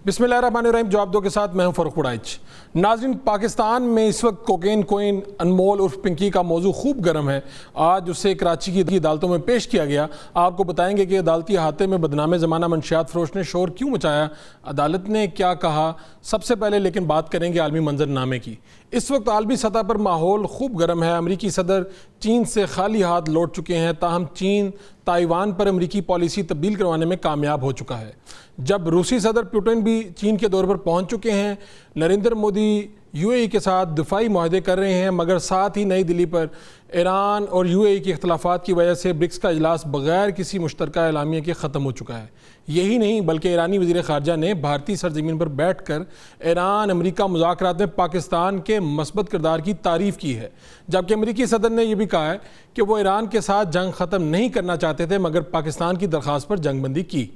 बिस्मिल्लाहिर्रहमानिर्रहीम। जवाब दो के साथ मैं हूं फरूख पुड़ाइच। नाज़रीन, पाकिस्तान में इस वक्त कोकेन कोइन अनमोल उर्फ पिंकी का मौजू खूब गर्म है। आज उसे कराची की अदालतों में पेश किया गया। आपको बताएंगे कि अदालती अहाते में बदनाम ज़माना मंशियात फरोश ने शोर क्यों मचाया, अदालत ने क्या कहा। सबसे पहले लेकिन बात करेंगे आलमी मंजरनामे की। इस वक्त आलमी सतह पर माहौल खूब गर्म है। अमरीकी सदर चीन से खाली हाथ लौट चुके हैं, ताहम चीन ताइवान पर अमरीकी पॉलिसी तब्दील करवाने में कामयाब हो चुका है। जब रूसी सदर पुतिन भी चीन के दौर पर पहुंच चुके हैं, नरेंद्र मोदी यूएई के साथ दिफाई मुआहदे कर रहे हैं, मगर साथ ही नई दिल्ली पर ईरान और यूएई के इख्तलाफात की वजह से ब्रिक्स का इजलास बगैर किसी मुश्तरका एलामिया के ख़त्म हो चुका है। यही नहीं बल्कि ईरानी वज़ीर ख़ारजा ने भारतीय सरजमीन पर बैठ कर ईरान अमरीका मुज़ाकरात में पाकिस्तान के मस्बत किरदार की तारीफ़ की है, जबकि अमरीकी सदर ने यह भी कहा है कि वो ईरान के साथ जंग ख़त्म नहीं करना चाहते थे, मगर पाकिस्तान की दरख्वास्त पर जंगबंदी की।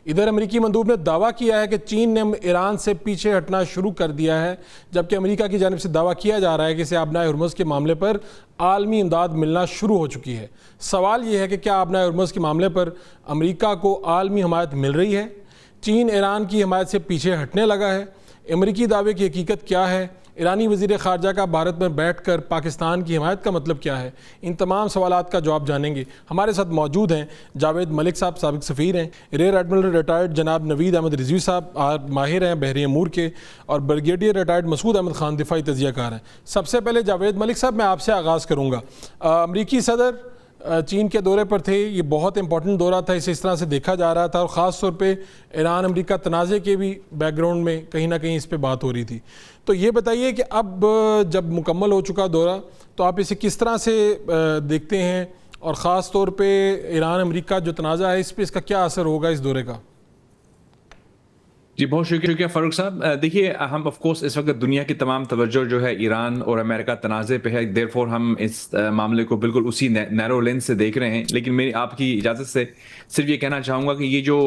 इधर अमरीकी मंदूब ने दावा किया है कि चीन ने ईरान से पीछे हटना शुरू कर दिया है, जबकि अमरीका की जानिब से दावा किया जा रहा है कि इसे आबनाए हुर्मुज़ के मामले पर आलमी इमदाद मिलना शुरू हो चुकी है। सवाल यह है कि क्या आबनाए हुर्मुज़ के मामले पर अमरीका को आलमी हमायत मिल रही है? चीन ईरान की हमायत से पीछे हटने लगा है? अमरीकी दावे की हकीकत क्या है? ईरानी वज़ीर ख़ारजा का भारत में बैठ कर पाकिस्तान की हिमायत का मतलब क्या है? इन तमाम सवालात का जवाब जानेंगे। हमारे साथ मौजूद हैं जावेद मलिक साहब, साबिक़ सफ़ीर हैं, रियर एडमिरल रिटायर्ड जनाब नवीद अहमद रिजवी साहब, माहिर हैं बहरी अमूर के, और ब्रिगेडियर रिटायर्ड मसूद अहमद ख़ान दिफाई तजियाकार हैं। सबसे पहले जावेद मलिक साहब, मैं आपसे आगाज़ करूँगा। अमरीकी सदर चीन के दौरे पर थे, ये बहुत इंपॉर्टेंट दौरा था, इसे इस तरह से देखा जा रहा था, और ख़ास तौर पे ईरान अमेरिका तनाज़े के भी बैकग्राउंड में कहीं ना कहीं इस पे बात हो रही थी। तो ये बताइए कि अब जब मुकम्मल हो चुका दौरा, तो आप इसे किस तरह से देखते हैं, और ख़ास तौर पे ईरान अमेरिका जो तनाज़ा है इस पर इसका क्या असर होगा इस दौरे का? जी, बहुत शुक्रिया फ़ारूक साहब। देखिए, हम ऑफ कोर्स इस वक्त दुनिया की तमाम तवज्जो जो है ईरान और अमेरिका तनाज़े पे है, देयरफॉर हम इस मामले को बिल्कुल उसी नैरो लेंस से देख रहे हैं। लेकिन मेरी आपकी इजाज़त से सिर्फ ये कहना चाहूँगा कि ये जो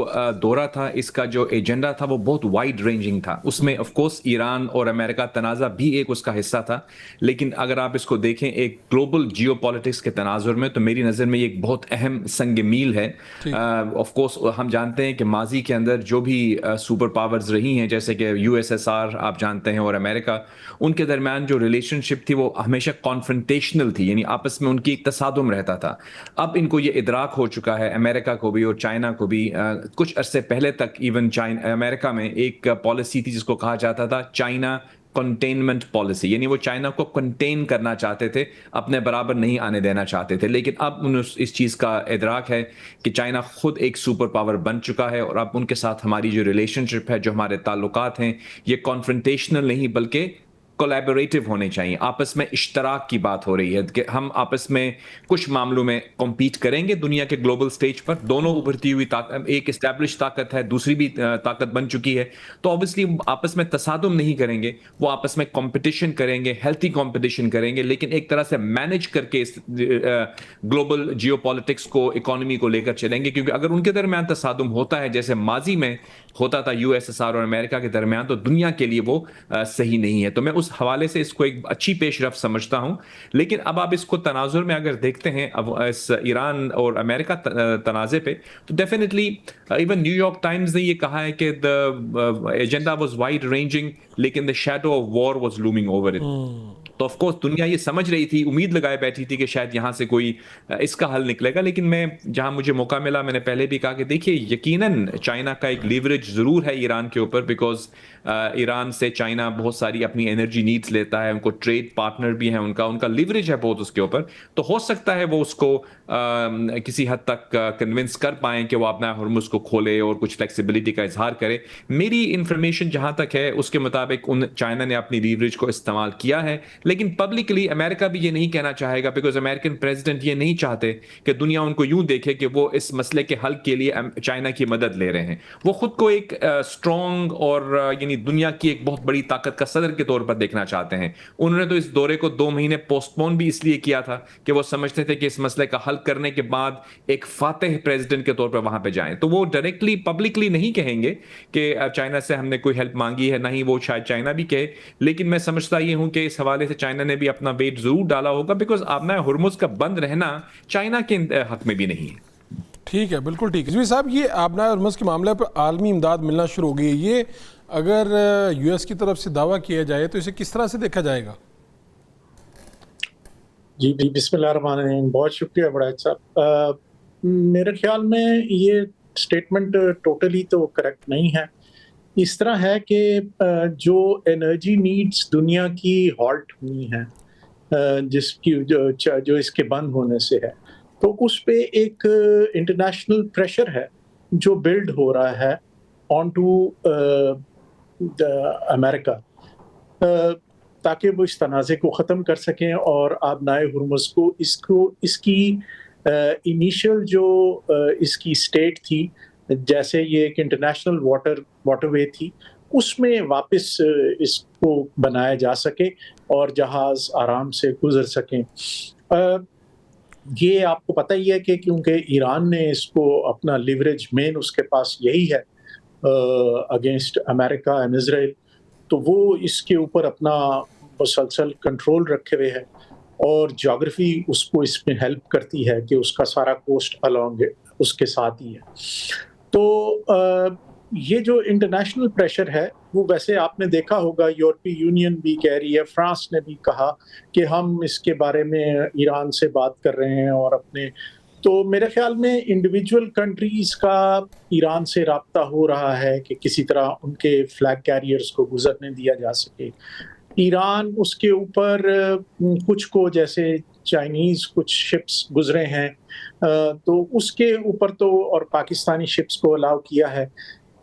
दौरा था, इसका जो एजेंडा था वो बहुत वाइड रेंजिंग था। उसमें ऑफ कोर्स ईरान और अमेरिका तनाज़ा भी एक उसका हिस्सा था, लेकिन अगर आप इसको देखें एक ग्लोबल जियो पॉलिटिक्स के तनाजुर में, तो मेरी नज़र में ये एक बहुत अहम संग मील है। ऑफ कोर्स हम जानते हैं कि माजी के अंदर जो भी सुपर पावर्स रही हैं, जैसे कि यूएसएसआर आप जानते हैं और अमेरिका, उनके दरमियान जो रिलेशनशिप थी वो हमेशा कॉन्फ्रंटेशनल थी, यानी आपस में उनकी एक तसादुम रहता था। अब इनको ये इदराक हो चुका है, अमेरिका को भी और चाइना को भी। कुछ अरसे पहले तक इवन अमेरिका में एक पॉलिसी थी जिसको कहा जाता था चाइना कंटेनमेंट पॉलिसी, यानी वो चाइना को कंटेन करना चाहते थे, अपने बराबर नहीं आने देना चाहते थे। लेकिन अब उन्हें इस चीज़ का इदराक है कि चाइना खुद एक सुपर पावर बन चुका है, और अब उनके साथ हमारी जो रिलेशनशिप है, जो हमारे ताल्लुकात हैं, ये कॉन्फ्रंटेशनल नहीं बल्कि कोलैबोरेटिव होने चाहिए। आपस में इश्तराक की बात हो रही है कि हम आपस में कुछ मामलों में कॉम्पीट करेंगे दुनिया के ग्लोबल स्टेज पर। दोनों उभरती हुई ताकत, एक इस्टेब्लिश ताकत है, दूसरी भी ताकत बन चुकी है, तो ऑब्वियसली आपस में तसादुम नहीं करेंगे, वो आपस में कंपटीशन करेंगे, हेल्थी कंपटीशन करेंगे, लेकिन एक तरह से मैनेज करके इस ग्लोबल जियो पॉलिटिक्स को, इकोनॉमी को लेकर चलेंगे। क्योंकि अगर उनके दरमियान तसादुम होता है जैसे माजी में होता था यूएसएसआर और अमेरिका के दरमियान, तो दुनिया के लिए वो सही नहीं है। तो मैं उस हवाले से इसको एक अच्छी पेशरफ समझता हूं। लेकिन अब आप इसको तनाजुर में अगर देखते हैं अब इस ईरान और अमेरिका तनाज़े पे, तो डेफिनेटली इवन न्यूयॉर्क टाइम्स ने ये कहा है कि the agenda was wide ranging, लेकिन the shadow of war was looming over it. तो ऑफ कोर्स दुनिया ये समझ रही थी, उम्मीद लगाए बैठी थी कि शायद यहाँ से कोई इसका हल निकलेगा। लेकिन मैं जहाँ मुझे मौका मिला, मैंने पहले भी कहा कि देखिए, यकीनन चाइना का एक लीवरेज ज़रूर है ईरान के ऊपर, बिकॉज ईरान से चाइना बहुत सारी अपनी एनर्जी नीड्स लेता है, उनको ट्रेड पार्टनर भी है, उनका लीवरेज है बहुत उसके ऊपर। तो हो सकता है वो उसको किसी हद तक कन्विंस कर पाएं कि वो अपना हुर्मुज़ को खोले और कुछ फ्लेक्सिबिलिटी का इजहार करे। मेरी इंफॉर्मेशन जहाँ तक है उसके मुताबिक चाइना ने अपनी लीवरेज को इस्तेमाल किया है, लेकिन पब्लिकली अमेरिका भी ये नहीं कहना चाहेगा, बिकॉज अमेरिकन प्रेसिडेंट ये नहीं चाहते कि दुनिया उनको यूं देखे कि वो इस मसले के हल के लिए चाइना की मदद ले रहे हैं। वो खुद को एक स्ट्रॉन्ग और यानी दुनिया की एक बहुत बड़ी ताकत का सदर के तौर पर देखना चाहते हैं। उन्होंने तो इस दौरे को 2 महीने पोस्टपोन भी इसलिए किया था कि वो समझते थे कि इस मसले का हल करने के बाद एक फातेह प्रेसिडेंट के तौर पर वहां पे जाएं। तो वो डायरेक्टली पब्लिकली नहीं कहेंगे कि चाइना से हमने कोई हेल्प मांगी है, ना ही वो शायद चाइना भी कहे। लेकिन मैं समझता ये हूं कि इस हवाले से चाइना ने भी अपना वेट जरूर डाला होगा, बिकॉज आपना हुर्मुज़ का बंद रहना चाइना के हक में भी नहीं है। ठीक है, बिल्कुल ठीक है। जी साहब, ये आबना हुर्मुज़ के मामले पर आलमी इमदाद मिलना शुरू हो गई है, ये अगर यूएस की तरफ से दावा किया जाए तो इसे किस तरह से देखा जाएगा? जी जी, बिस्मिल्लाहिर्रहमानिर्रहीम। बहुत शुक्रिया बड़ाइच साहब। मेरे ख्याल में ये स्टेटमेंट टोटली तो करेक्ट नहीं है। इस तरह है कि जो एनर्जी नीड्स दुनिया की हॉल्ट हुई हैं, जिसकी जो इसके बंद होने से है, तो उस पे एक इंटरनेशनल प्रेशर है जो बिल्ड हो रहा है ऑन टू अमेरिका, ताकि वो इस तनाज़े को ख़त्म कर सकें और आबनाए हुर्मुज़ को इसकी इनिशियल जो इसकी स्टेट थी, जैसे ये एक इंटरनेशनल वाटरवे थी, उसमें वापस इसको बनाया जा सके और जहाज़ आराम से गुज़र सकें। ये आपको पता ही है कि क्योंकि ईरान ने इसको अपना लिवरेज मेन उसके पास यही है अगेंस्ट अमेरिका एंड इज़राइल, तो वो इसके ऊपर अपना मुसलसल कंट्रोल रखे हुए है और ज्योग्राफी उसको इसमें हेल्प करती है कि उसका सारा कोस्ट अलोंग उसके साथ ही है। तो ये जो इंटरनेशनल प्रेशर है वो वैसे आपने देखा होगा, यूरोपीय यूनियन भी कह रही है, फ्रांस ने भी कहा कि हम इसके बारे में ईरान से बात कर रहे हैं और अपने, तो मेरे ख्याल में इंडिविजुअल कंट्रीज का ईरान से राब्ता हो रहा है कि किसी तरह उनके फ्लैग कैरियर्स को गुजरने दिया जा सके। ईरान उसके ऊपर कुछ को, जैसे चाइनीज कुछ शिप्स गुजरे हैं, तो उसके ऊपर तो, और पाकिस्तानी शिप्स को अलाउ किया है,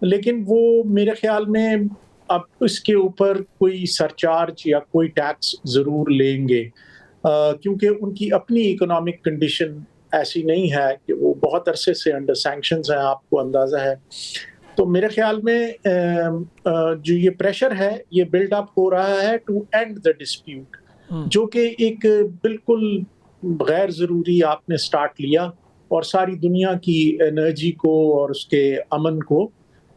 लेकिन वो मेरे ख्याल में अब इसके ऊपर कोई सरचार्ज या कोई टैक्स ज़रूर लेंगे, क्योंकि उनकी अपनी इकोनॉमिक कंडीशन ऐसी नहीं है कि वो बहुत अरसे से अंडर सैंक्शंस हैं, आपको अंदाज़ा है। तो मेरे ख्याल में जो ये प्रेशर है ये बिल्ड अप हो रहा है टू एंड द डिस्प्यूट, जो कि एक बिल्कुल गैर ज़रूरी आपने स्टार्ट लिया और सारी दुनिया की एनर्जी को और उसके अमन को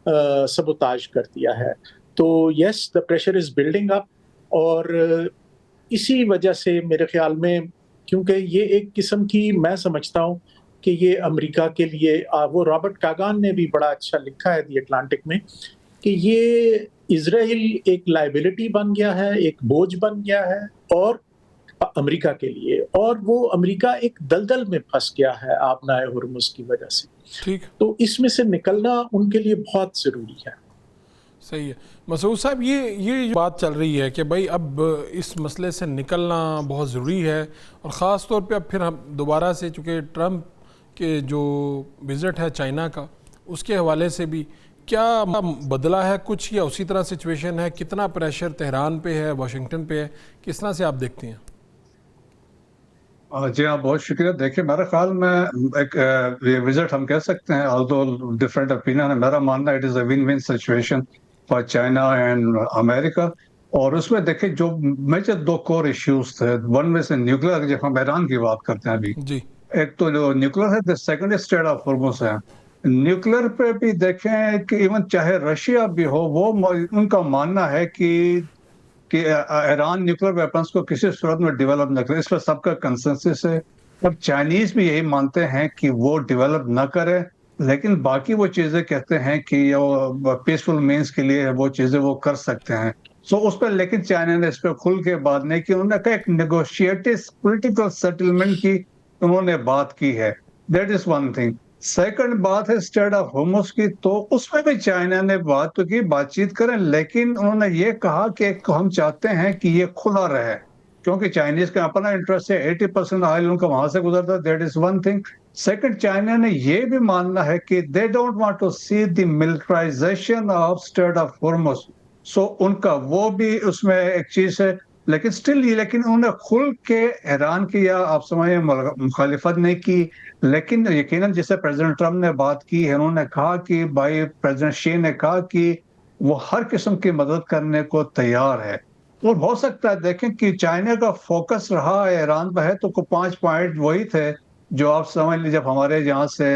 सबोताज कर दिया है। तो yes, the pressure is building up, और इसी वजह से मेरे ख्याल में, क्योंकि ये एक किस्म की, मैं समझता हूँ कि ये अमेरिका के लिए, वो रॉबर्ट कागान ने भी बड़ा अच्छा लिखा है दी अटलांटिक में, कि ये इजराइल एक लाइबिलिटी बन गया है, एक बोझ बन गया है और अमेरिका के लिए, और वो अमेरिका एक दलदल में फंस गया है आबनाए हुर्मुज़ की वजह से। ठीक, तो इसमें से निकलना उनके लिए बहुत ज़रूरी है। सही है मसूद साहब, ये बात चल रही है कि भाई अब इस मसले से निकलना बहुत ज़रूरी है, और ख़ास तौर पे अब फिर हम दोबारा से, चूँकि ट्रंप के जो विज़िट है चाइना का, उसके हवाले से भी क्या बदला है कुछ, या उसी तरह सिचुएशन है? कितना प्रेशर तेहरान पे है, वाशिंगटन पे है, किस तरह से आप देखते हैं? जी हाँ, बहुत शुक्रिया। देखिए, मेरे ख्याल में एक ये विजिट हम कह सकते हैं, ऑल्दो डिफरेंट ओपिनियन है, मेरा मानना it is a win win situation for China and America. और उसमें देखिए जो मेजर दो कोर इश्यूज थे, वन में से न्यूक्लियर, जब हम ईरान की बात करते हैं अभी, जी, एक तो जो न्यूक्लियर है, the second state of Hormuz है। न्यूक्लियर पे भी देखें कि इवन चाहे रशिया भी हो, वो उनका मानना है कि ईरान न्यूक्लियर वेपन्स को किसी सूरत में डेवलप न करे, इस पर सबका कंसेंसस है। अब चाइनीज भी यही मानते हैं कि वो डेवलप न करे, लेकिन बाकी वो चीजें कहते हैं कि वो पीसफुल मीन्स के लिए वो चीजें वो कर सकते हैं। सो उस पर, लेकिन चाइना ने इस पर खुल के बात नहीं की। उन्होंने कहा एक नेगोशिएटिव पॉलिटिकल सेटलमेंट की उन्होंने बात की है, that is one thing. Second बात है स्टेट ऑफ हॉर्मुज़ की, तो उसमें भी चाइना ने बात तो की, बातचीत करें, लेकिन उन्होंने ये कहा कि हम चाहते हैं कि ये खुला रहे, क्योंकि चाइनीज का अपना इंटरेस्ट है, 80% ऑयल उनका वहां से गुजरता है, that is one thing. Second, China ने ये भी मानना है कि they don't want to see the militarisation of state of Hormuz, so उनका वो भी उसमें एक चीज है। लेकिन स्टिल ये, लेकिन उन्होंने खुल के ईरान की या आप समझे मुखालिफत नहीं की, लेकिन यकीनन जैसे प्रेसिडेंट ट्रम्प ने बात की है, उन्होंने कहा कि भाई, प्रेसिडेंट शी ने कहा कि वो हर किस्म की मदद करने को तैयार है। और हो सकता है देखें कि चाइना का फोकस रहा है ईरान पर है, तो 5 पॉइंट वही थे जो आप समझ लीजिए, जब हमारे यहाँ से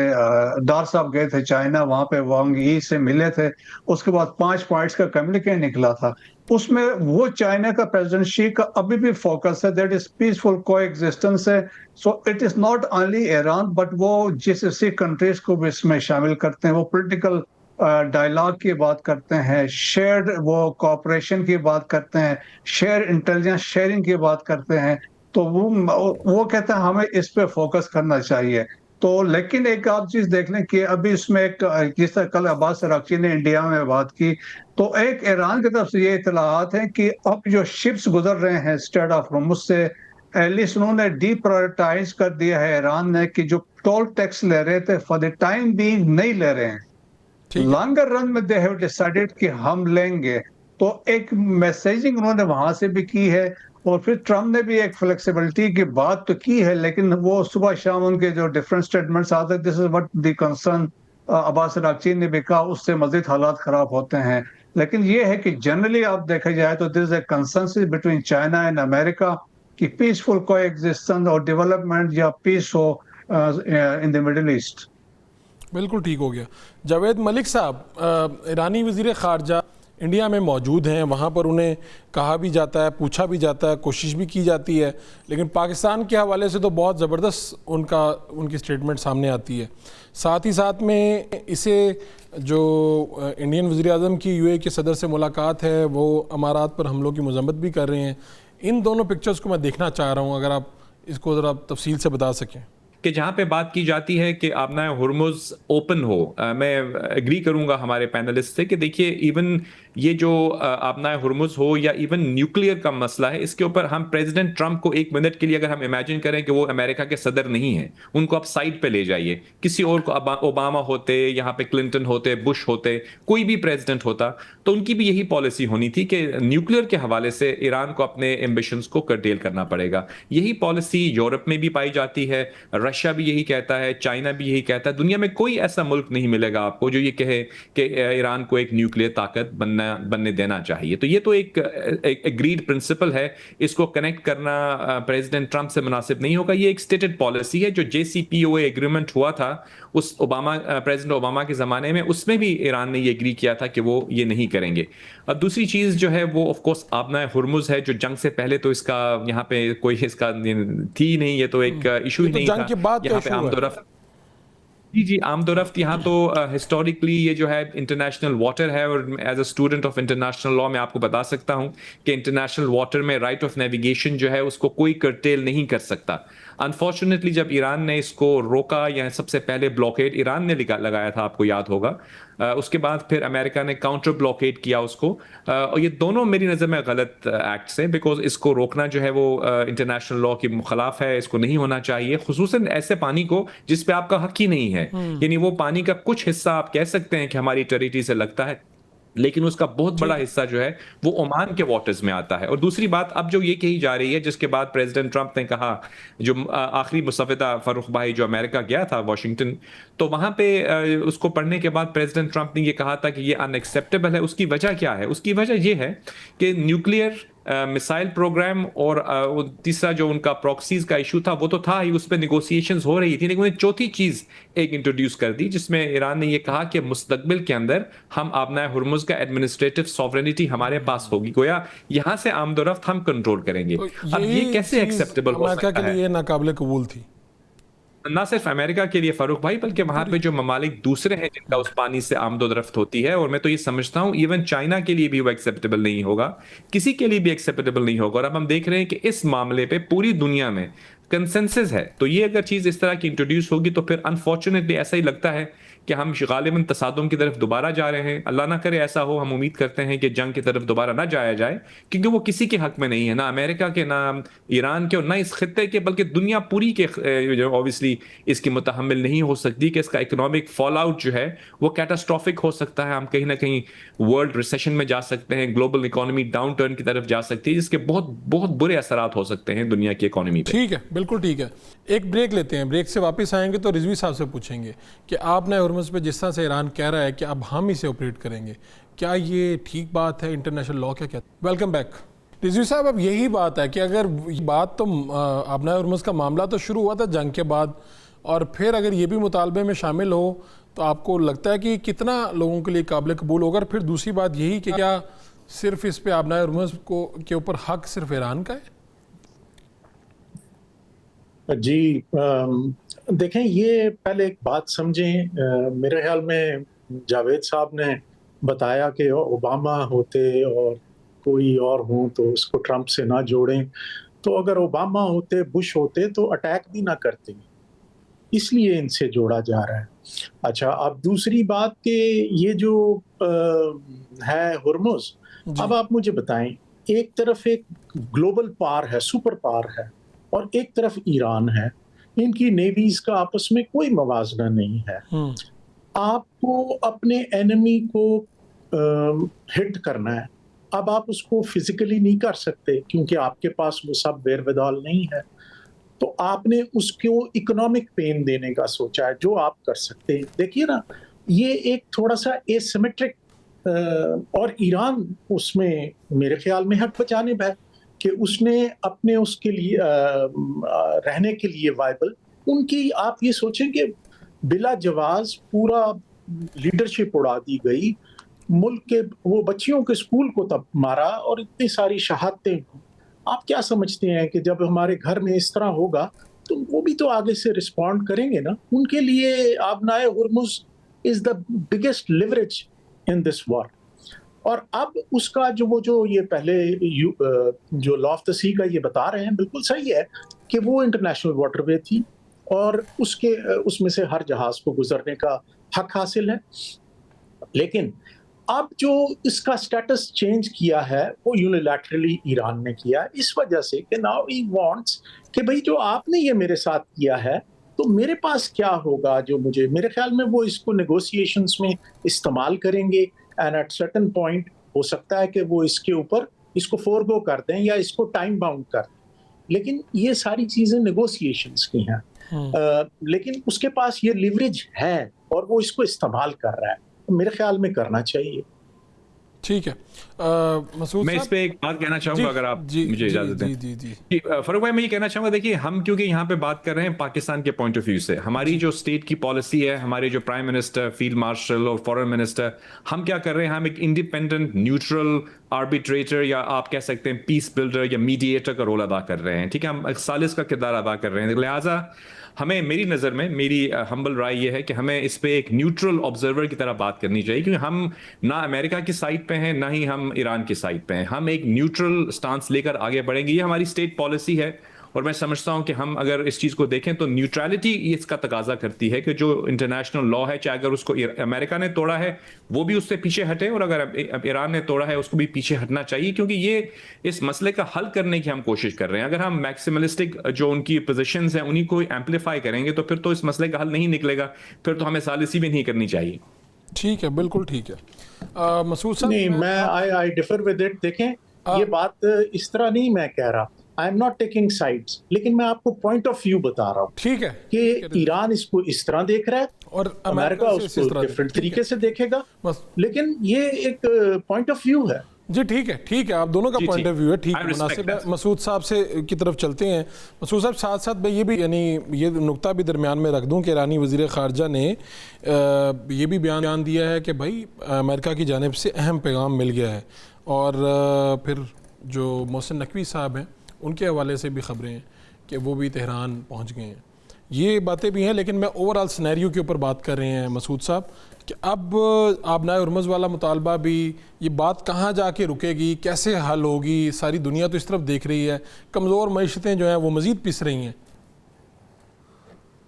डार साहब गए थे चाइना, वहां पे वांग यी से मिले थे, उसके बाद 5 पॉइंट्स का कम्युनिके निकला था, उसमें वो चाइना का प्रेसिडेंट शी का अभी भी फोकस है, दैट इज पीसफुल कोएग्जिस्टेंस है। So it is not only Iran, but वो जिस कंट्रीज को भी इसमें शामिल करते हैं, वो पॉलिटिकल डायलॉग की बात करते हैं, शेयर्ड वो कोऑपरेशन की बात करते हैं, शेयर इंटेलिजेंस शेयरिंग की बात करते हैं, तो वो कहते हैं हमें इस पे फोकस करना चाहिए। तो लेकिन एक आप चीज देख लें कि अभी इसमें एक जिस तरह कल अब्बास अराक्ची ने इंडिया में बात की, तो एक ईरान की तरफ से ये इत्तलात हैं कि अब जो शिप्स गुजर रहे हैं स्ट्रेट ऑफ हॉर्मुज से, एटलीस्ट उन्होंने डीप्रायोरिटाइज कर दिया है ईरान ने कि जो टोल टैक्स ले रहे थे फॉर द टाइम बीइंग नहीं ले रहे हैं। ठीक है। लॉन्गर रन में दे हैव डिसाइडेड कि हम लेंगे। तो एक मैसेजिंग उन्होंने वहां से भी की है, और फिर ट्रम्प ने भी एक फ्लेक्सिबिलिटी की बात तो की है, लेकिन वो सुबह शाम उनके जो डिफरेंट स्टेटमेंट्स आते हैं, this is what the concern Abbas Araghchi ने भी कहा, उससे मजीद हालात खराब होते हैं। लेकिन ये है कि जनरली आप देखा जाए तो this is a consensus between China and America कि पीसफुल कोएग्जिस्टेंस और डेवलपमेंट या पीस हो इन द मिडिल ईस्ट। बिल्कुल ठीक हो गया। जावेद मलिक साहब, ईरानी वज़ीर ख़ारजा इंडिया में मौजूद हैं, वहाँ पर उन्हें कहा भी जाता है, पूछा भी जाता है, कोशिश भी की जाती है, लेकिन पाकिस्तान के हवाले से तो बहुत ज़बरदस्त उनकी स्टेटमेंट सामने आती है। साथ ही साथ में इसे जो इंडियन वज़ीर आज़म की यूएई के सदर से मुलाकात है, वो अमारात पर हमलों की मज़म्मत भी कर रहे हैं। इन दोनों पिक्चर्स को मैं देखना चाह रहा हूँ, अगर आप इसको ज़रा तफसील से बता सकें। कि जहाँ पे बात की जाती है कि आबना हुर्मुज़ ओपन हो, मैं एग्री करूंगा हमारे पैनलिस्ट से कि देखिए इवन ये जो आबना हुर्मुज़ हो या इवन न्यूक्लियर का मसला है, इसके ऊपर हम प्रेसिडेंट ट्रंप को एक मिनट के लिए अगर हम इमेजिन करें कि वो अमेरिका के सदर नहीं है, उनको आप साइड पे ले जाइए, किसी और को, ओबामा होते, यहाँ पे क्लिंटन होते, बुश होते, कोई भी प्रेसिडेंट होता, तो उनकी भी यही पॉलिसी होनी थी कि न्यूक्लियर के हवाले से ईरान को अपने एम्बिशंस को कर्टेल करना पड़ेगा। यही पॉलिसी यूरोप में भी पाई जाती है, रशिया भी यही कहता है, चाइना भी यही कहता है। दुनिया में कोई ऐसा मुल्क नहीं मिलेगा आपको जो ये कहे कि ईरान को एक न्यूक्लियर ताकत बनने देना चाहिए। तो ये तो एक एग्रीड प्रिंसिपल है, इसको कनेक्ट करना प्रेसिडेंट ट्रंप से मुनासिब नहीं होगा। ये एक स्टेटेड पॉलिसी है, जो JCPOA एग्रीमेंट हुआ था उस प्रेसिडेंट ओबामा के जमाने में, उसमें भी ईरान ने ये एग्री किया था कि वो ये नहीं करेंगे। अब दूसरी चीज जो है वो ऑफ कोर्स आबना हुर्मुज़ है, जो जंग से पहले तो इसका यहाँ पे कोई इसका थी नहीं, ये तो एक इशू ही नहीं था। जंग के बाद यहाँ पे आमदोरफ्त, जी आमदोरफ्त यहाँ तो हिस्टोरिकली ये जो है इंटरनेशनल वाटर है, और as a student of international law मैं आपको बता सकता हूँ कि इंटरनेशनल वाटर में राइट ऑफ नेविगेशन जो है उसको कोई कर्टेल नहीं कर सकता। अनफॉर्चुनेटली जब ईरान ने इसको रोका, या सबसे पहले ब्लॉकेड ईरान ने लगाया था, आपको याद होगा, उसके बाद फिर अमेरिका ने काउंटर ब्लॉकेड किया उसको, और ये दोनों मेरी नज़र में गलत एक्ट्स हैं, बिकॉज इसको रोकना जो है वो इंटरनेशनल लॉ के खिलाफ है, इसको नहीं होना चाहिए, खुसूसन ऐसे पानी को जिस पे आपका हक ही नहीं है। यानी वो पानी का कुछ हिस्सा आप कह सकते हैं कि हमारी टेरिटरी से लगता है, लेकिन उसका बहुत बड़ा हिस्सा जो है वो ओमान के वाटर्स में आता है। और दूसरी बात अब जो ये कही जा रही है, जिसके बाद प्रेसिडेंट ट्रंप ने कहा, जो आखिरी मुसव्विदा फरूख भाई जो अमेरिका गया था वाशिंगटन, तो वहां पे उसको पढ़ने के बाद प्रेसिडेंट ट्रंप ने ये कहा था कि ये अनएक्सेप्टेबल है। उसकी वजह क्या है? उसकी वजह ये है कि न्यूक्लियर मिसाइल प्रोग्राम और तीसरा जो उनका प्रॉक्सीज का इशू था वो तो था ही, उस पर निगोसिएशंस हो रही थी, लेकिन उन्हें चौथी चीज एक इंट्रोड्यूस कर दी, जिसमें ईरान ने ये कहा कि मुस्तकबिल के अंदर हम आबना हुर्मुज़ का एडमिनिस्ट्रेटिव सॉवरेनिटी हमारे पास होगी, गोया यहां से आमदोरफ्त हम कंट्रोल करेंगे। अब ये कैसे एक्सेप्टेबल हो सकता है? ये नाकाबिले कबूल थी ना सिर्फ अमेरिका के लिए फारूक भाई, बल्कि वहां पे जो ममालिक दूसरे हैं जिनका उस पानी से आमदोरफ्त होती है, और मैं तो ये समझता हूं इवन चाइना के लिए भी वो एक्सेप्टेबल नहीं होगा, किसी के लिए भी एक्सेप्टेबल नहीं होगा। और अब हम देख रहे हैं कि इस मामले पे पूरी दुनिया में कंसेंसस है। तो ये अगर चीज इस तरह की इंट्रोड्यूस होगी तो फिर अनफॉर्चुनेटली ऐसा ही लगता है कि हम गालिबन तसादुम की तरफ दोबारा जा रहे हैं। अल्लाह ना करे ऐसा हो, हम उम्मीद करते हैं कि जंग की तरफ दोबारा ना जाया जाए, क्योंकि वो किसी के हक में नहीं है, ना अमेरिका के, ना ईरान के, और ना इस खित्ते के, बल्कि दुनिया पूरी के ऑब्वियसली इसकी मुतहम्मिल नहीं हो सकती कि इसका इकोनॉमिक फॉल आउट जो है वो कैटास्ट्रॉफिक हो सकता है। हम कहीं ना कहीं वर्ल्ड रिसेशन में जा सकते हैं, ग्लोबल इकोनॉमी डाउन टर्न की तरफ जा सकती है, जिसके बहुत बहुत बुरे असरात हो सकते हैं दुनिया की इकोनॉमी पे। ठीक है, बिल्कुल ठीक है। एक ब्रेक लेते हैं, ब्रेक से वापस आएंगे तो रिजवी साहब से पूछेंगे कि आपने हुर्मुज़ पे जिस तरह से ईरान कह रहा है कि अब हम इसे ऑपरेट करेंगे, क्या ये ठीक बात है? इंटरनेशनल लॉ क्या कहता है? वेलकम बैक रिजवी साहब। अब यही बात है कि अगर बात तो आबना हुर्मुज़ का मामला तो शुरू हुआ था जंग के बाद, और फिर अगर ये भी मुतालबे में शामिल हो तो आपको लगता है कि कितना लोगों के लिए काबिल कबूल होगा? फिर दूसरी बात यही कि क्या सिर्फ इस पे आबना हुर्मुज़ को के ऊपर हक सिर्फ ईरान का है? जी, देखें, ये पहले एक बात समझें। मेरे ख्याल में जावेद साहब ने बताया कि ओबामा होते और कोई और हो तो उसको ट्रंप से ना जोड़ें, तो अगर ओबामा होते, बुश होते तो अटैक भी ना करते, इसलिए इनसे जोड़ा जा रहा है। अच्छा, अब दूसरी बात कि ये जो है हुर्मुज़, जी। अब आप मुझे बताएं, एक तरफ एक ग्लोबल पावर है, सुपर पावर है, और एक तरफ ईरान है। इनकी नेवीज का आपस में कोई मवाजना नहीं है। आपको अपने एनिमी को हिट करना है, अब आप उसको फिजिकली नहीं कर सकते क्योंकि आपके पास वो सब वेरविदाल नहीं है, तो आपने उसको इकोनॉमिक पेन देने का सोचा है, जो आप कर सकते हैं। देखिए ना, ये एक थोड़ा सा एसिमेट्रिक, और ईरान उसमें मेरे ख्याल में हक बजानिब है कि उसने अपने उसके लिए रहने के लिए वायबल, उनकी आप ये सोचें कि बिला जवाज पूरा लीडरशिप उड़ा दी गई, मुल्क के वो बच्चियों के स्कूल को तब मारा और इतनी सारी शहादतें। आप क्या समझते हैं कि जब हमारे घर में इस तरह होगा तो वो भी तो आगे से रिस्पॉन्ड करेंगे ना? उनके लिए आबनाए हुर्मुज़ is the biggest leverage in this war. और अब उसका जो ये पहले जो लॉ ऑफ द सी का ये बता रहे हैं, बिल्कुल सही है कि वो इंटरनेशनल वाटरवे थी और उसमें से हर जहाज को गुजरने का हक हासिल है। लेकिन अब जो इसका स्टेटस चेंज किया है वो यूनिलैटरली ईरान ने किया, इस वजह से कि नाउ ही वांट्स कि भाई जो आपने ये मेरे साथ किया है तो मेरे पास क्या होगा, जो मुझे, मेरे ख्याल में वो इसको नेगोशिएशंस में इस्तेमाल करेंगे एंड एट सर्टेन पॉइंट हो सकता है कि वो इसके ऊपर इसको फोरगो कर दें या इसको टाइम बाउंड कर दें। लेकिन ये सारी चीजें नेगोशिएशंस की हैं, लेकिन उसके पास ये लिवरेज है और वो इसको इस्तेमाल कर रहा है, मेरे ख्याल में करना चाहिए। ठीक है। मसूद मैं इस साहब, पे एक बात कहना चाहूंगा, अगर आप मुझे इजाजत दें। जी। फरूक भाई, मैं ये कहना चाहूंगा, देखिए हम क्योंकि यहाँ पे बात कर रहे हैं पाकिस्तान के पॉइंट ऑफ व्यू से, हमारी जो स्टेट की पॉलिसी है, हमारे जो प्राइम मिनिस्टर, फील्ड मार्शल और फॉरेन मिनिस्टर, हम क्या कर रहे हैं, हम एक इंडिपेंडेंट न्यूट्रल आर्बिट्रेटर या आप कह सकते हैं पीस बिल्डर या मीडिएटर का रोल अदा कर रहे हैं। ठीक है, हम सालिस का किरदार अदा कर रहे हैं। लिहाजा हमें, मेरी नज़र में, मेरी हम्बल राय ये है कि हमें इस पे एक न्यूट्रल ऑब्जर्वर की तरह बात करनी चाहिए, क्योंकि हम ना अमेरिका की साइड पे हैं ना ही हम ईरान की साइड पे हैं। हम एक न्यूट्रल स्टांस लेकर आगे बढ़ेंगे, ये हमारी स्टेट पॉलिसी है। और मैं समझता हूं कि हम अगर इस चीज़ को देखें तो न्यूट्रलिटी इसका तकाजा करती है कि जो इंटरनेशनल लॉ है, चाहे अगर उसको अमेरिका ने तोड़ा है वो भी उससे पीछे हटे, और अगर ईरान ने तोड़ा है उसको भी पीछे हटना चाहिए, क्योंकि ये इस मसले का हल करने की हम कोशिश कर रहे हैं। अगर हम मैक्सिमलिस्टिक जो उनकी पोजिशंस हैं उन्हीं को एम्पलीफाई करेंगे तो फिर तो इस मसले का हल नहीं निकलेगा, फिर तो हमें सालिसी भी नहीं करनी चाहिए। ठीक है, बिल्कुल ठीक है। मसूद साहब, नहीं, मैं आई डिफर विद इट। देखें, ये बात इस तरह नहीं मैं कह रहा, I am not taking sides, लेकिन मैं आपको पॉइंट ऑफ व्यू बता रहा हूँ। ठीक है कि ईरान इसको इस तरह देख रहा है और अमेरिका उसको डिफरेंट तरीके से देखेगा, लेकिन ये एक पॉइंट ऑफ व्यू है। जी ठीक है, आप दोनों का पॉइंट ऑफ व्यू है, ठीक है, मुनासिब है। मसूद साहब से की तरफ चलते हैं। मसूद साहब, साथ साथ मैं ये भी, यानी ये नुक्ता भी दरमियान में रख दूं कि ईरानी वज़ीर ख़ारजा ने ये भी बयान दिया है कि भाई अमेरिका की जानिब से अहम पैगाम मिल गया है, और फिर जो मोहसिन नकवी साहब हैं उनके हवाले से भी ख़बरें हैं कि वो भी तेहरान पहुँच गए हैं। ये बातें भी हैं, लेकिन मैं ओवरऑल सिनेरियो के ऊपर बात कर रहे हैं मसूद साहब कि अब आबनाए हुर्मुज़ वाला मुतालबा भी, ये बात कहाँ जाके रुकेगी, कैसे हल होगी? सारी दुनिया तो इस तरफ देख रही है, कमज़ोर मईशतें जो हैं वो मज़ीद पिस रही हैं।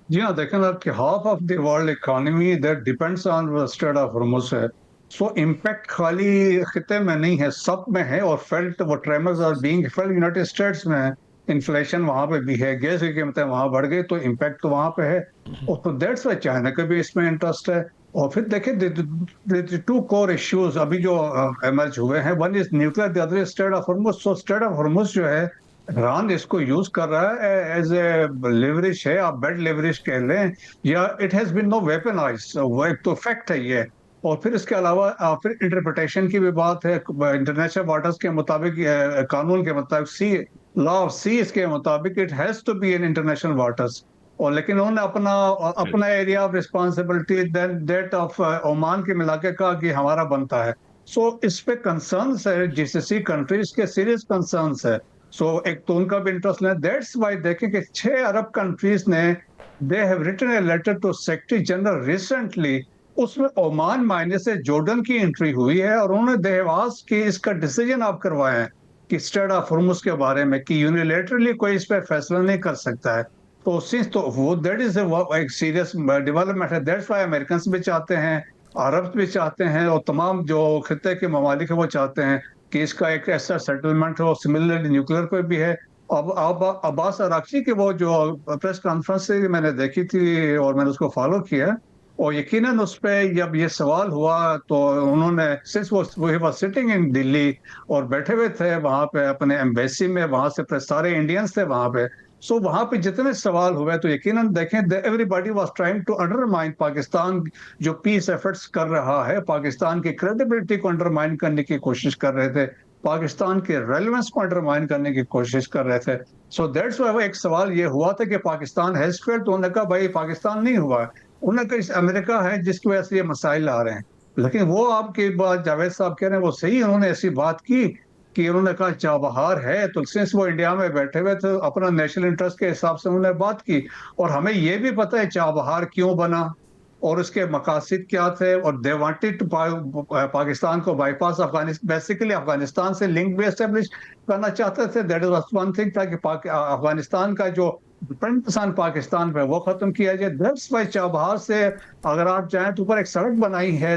जी हाँ, देखें ना कि half of the world economy that depends on strait of Hormuz है। सो इम्पैक्ट खाली खिते में नहीं है, सब में है, और फेल्ट वो tremors are being felt United States में है। इन्फ्लेशन वहां पे भी है, गैस की कीमतें वहां बढ़ गई, तो इम्पैक्ट तो वहां पे है, और तो दैट्स वाई चाइना का भी इसमें इंटरेस्ट है। और फिर देखिए टू कोर इश्यूज अभी जो एमर्ज हुए हैं, one is nuclear, the other is strait of Hormuz. So strait of Hormuz जो है, ईरान इसको यूज कर रहा है एज ए लेवरेज है, आप बेड लेवरेज कह लें, या it has been no weaponize, वो एक तो फैक्ट है ये। और फिर इसके अलावा फिर इंटरप्रिटेशन की भी बात है, इंटरनेशनल वाटर्स के मुताबिक, कानून के मुताबिक, सी लॉ ऑफ सीज के मुताबिक it has to be in international waters. और लेकिन उन्होंने अपना area of responsibility that of Oman के मिला के कहा कि हमारा बनता है। सो इस पे कंसर्न्स है, जीसीसी कंट्रीज के सीरियस कंसर्न्स है। सो एक तो उनका भी इंटरेस्ट है, दैट्स वाई देखें कि 6 अरब कंट्रीज ने they have written a letter to secretary general recently उसमें ओमान मायने से जॉर्डन की एंट्री हुई है और उन्होंने देहवास की इसका डिसीजन आप करवाया है कि स्ट्रेट ऑफ हॉर्मुज के बारे में कि यूनिलेटरली कोई इस पर फैसला नहीं कर सकता है। तो सिंस तो वो दैट इज एक सीरियस डेवलपमेंट है। दैट्स व्हाई अमेरिकन भी चाहते हैं, अरब भी चाहते हैं और तमाम जो खित्ते के ममालिक है वो चाहते हैं कि इसका एक ऐसा सेटलमेंट हो। सिमिलरली न्यूक्लियर पे भी है। अब अब्बास अराक्ची की वो जो प्रेस कॉन्फ्रेंस से मैंने देखी थी और मैंने उसको फॉलो किया, और यकीनन उस पर जब ये सवाल हुआ तो उन्होंने सिंस वो वाज सिटिंग इन दिल्ली और बैठे हुए थे वहां पे अपने एम्बेसी में, वहां से सारे इंडियंस थे वहां पे, सो वहां पे जितने सवाल हुए तो यकीनन देखें everybody was trying to undermine Pakistan जो पीस एफर्ट्स कर रहा है, पाकिस्तान की क्रेडिबिलिटी को अंडरमाइन करने की कोशिश कर रहे थे, पाकिस्तान के रेलेवेंस को अंडरमाइन करने की कोशिश कर रहे थे। सो दैट्स व्हाई एक सवाल ये हुआ था कि पाकिस्तान हैज फेल्ड, तो उन्होंने कहा भाई पाकिस्तान नहीं हुआ है, उन्होंने कहा अमेरिका है जिसकी वजह से ये मसाइल आ रहे हैं। लेकिन वो आपकी बात जावेद साहब कह रहे हैं वो सही, उन्होंने ऐसी बात की कि उन्होंने कहा चाबहार है, तो सिंस वो इंडिया में बैठे हुए थे अपना नेशनल इंटरेस्ट के हिसाब से उन्होंने बात की। और हमें ये भी पता है चाबहार क्यों बना और उसके मकासद क्या थे, और दे वांटेड टू पाकिस्तान को बाईपास अफगानिस्तान, बेसिकली अफगानिस्तान से लिंक भी एस्टेब्लिश करना चाहते थे। दैट इज वन थिंग, ताकि अफगानिस्तान का जो डिपेंडेंस पाकिस्तान पे वो खत्म किया जाए। दैट्स व्हाई चाबहार से अगर आप जाएं तो ऊपर एक सड़क बनाई है,